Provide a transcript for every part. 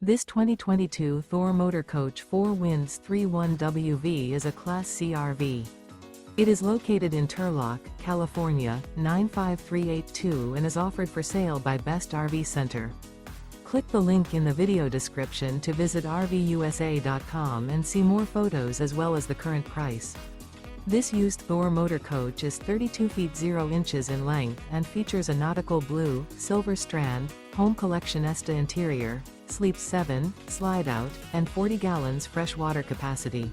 This 2022 Thor Motor Coach 4 Winds 31WV is a Class C RV. It is located in Turlock, California, 95382 and is offered for sale by Best RV Center. Click the link in the video description to visit RVUSA.com and see more photos as well as the current price. This used Thor motor coach is 32 feet 0 inches in length and features a Nautical Blue, silver Strand, home Collection Esta interior, sleeps 7, Slideout, and 40 gallons fresh water capacity.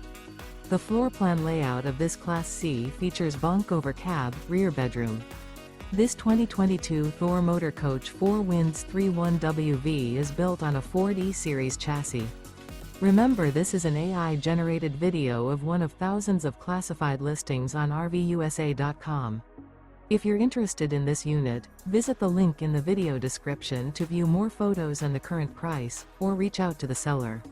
The floor plan layout of this Class C features Bunk Over Cab, rear bedroom. This 2022 Thor Motor Coach 4 Winds 31WV is built on a Ford E-Series chassis. Remember, this is an AI-generated video of one of thousands of classified listings on RVUSA.com. If you're interested in this unit, visit the link in the video description to view more photos and the current price, or reach out to the seller.